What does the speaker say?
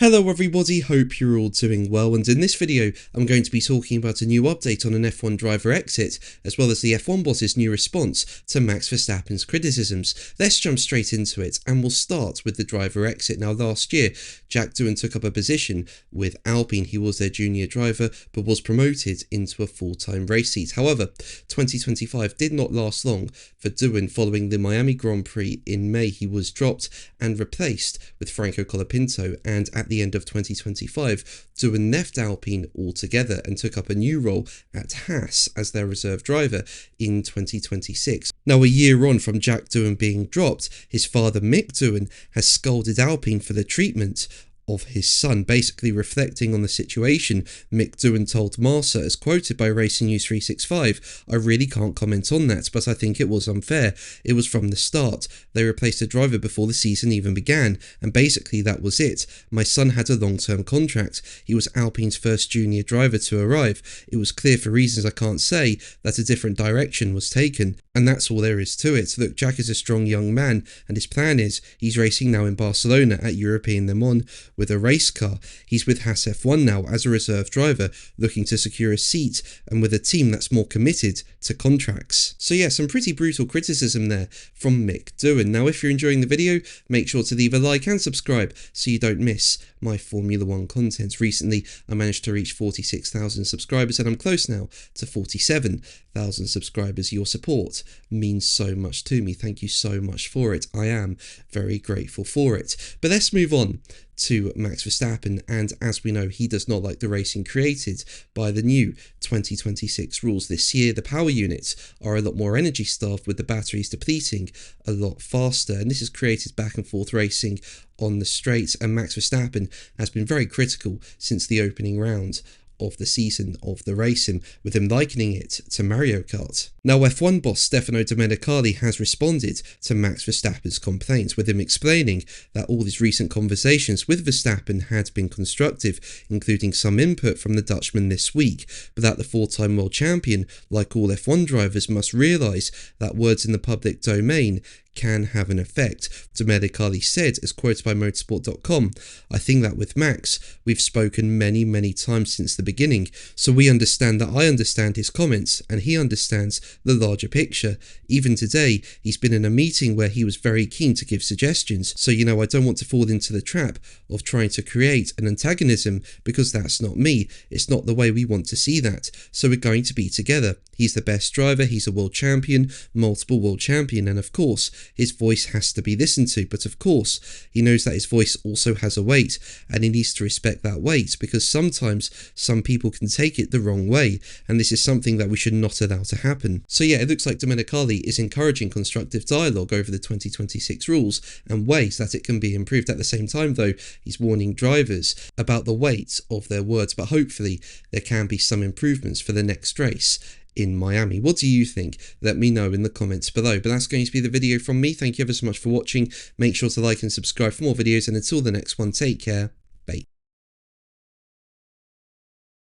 Hello everybody, hope you're all doing well, and in this video I'm going to be talking about a new update on an F1 driver exit, as well as the F1 boss's new response to Max Verstappen's criticisms. Let's jump straight into it, and we'll start with the driver exit. Now last year, Jack Doohan took up a position with Alpine. He was their junior driver, but was promoted into a full-time race seat. However, 2025 did not last long for Doohan. Following the Miami Grand Prix in May, he was dropped and replaced with Franco Colapinto, and at the end of 2025, Doohan left Alpine altogether and took up a new role at Haas as their reserve driver in 2026. Now, a year on from Jack Doohan being dropped, his father Mick Doohan has scolded Alpine for the treatment of his son, basically reflecting on the situation. Mick Doohan told Marsa, as quoted by Racing News 365, "I really can't comment on that, but I think it was unfair. It was from the start. They replaced a driver before the season even began, and basically that was it. My son had a long-term contract. He was Alpine's first junior driver to arrive. It was clear, for reasons I can't say, that a different direction was taken. And that's all there is to it. Look, Jack is a strong young man, and his plan is he's racing now in Barcelona at European Le Mans with a race car. He's with Haas F1 now as a reserve driver, looking to secure a seat, and with a team that's more committed to contracts." So yeah, some pretty brutal criticism there from Mick Doohan. Now, if you're enjoying the video, make sure to leave a like and subscribe so you don't miss my Formula 1 content. Recently, I managed to reach 46,000 subscribers, and I'm close now to 47,000 subscribers. Your support means so much to me. Thank you so much for it. I am very grateful for it. But let's move on to Max Verstappen, and as we know, he does not like the racing created by the new 2026 rules. This year, the power units are a lot more energy starved, with the batteries depleting a lot faster, and this has created back and forth racing on the straight, and Max Verstappen has been very critical since the opening round of the season of the racing, with him likening it to Mario Kart. Now, F1 boss Stefano Domenicali has responded to Max Verstappen's complaints, with him explaining that all his recent conversations with Verstappen had been constructive, including some input from the Dutchman this week, but that the four-time world champion, like all F1 drivers, must realise that words in the public domain can have an effect. Domenicali said, as quoted by motorsport.com, "I think that with Max, we've spoken many times since the beginning, so we understand that I understand his comments, and he understands the larger picture. Even today, he's been in a meeting where he was very keen to give suggestions, so I don't want to fall into the trap of trying to create an antagonism, because that's not me. It's not the way we want to see that, so we're going to be together. He's the best driver, he's a world champion, multiple world champion, and of course, his voice has to be listened to, but of course, he knows that his voice also has a weight, and he needs to respect that weight, because sometimes some people can take it the wrong way, and this is something that we should not allow to happen." So yeah, it looks like Domenicali is encouraging constructive dialogue over the 2026 rules and ways that it can be improved. At the same time, though, he's warning drivers about the weight of their words, but hopefully there can be some improvements for the next race in Miami. What do you think? Let me know in the comments below. But that's going to be the video from me. Thank you ever so much for watching. Make sure to like and subscribe for more videos, and until the next one, take care.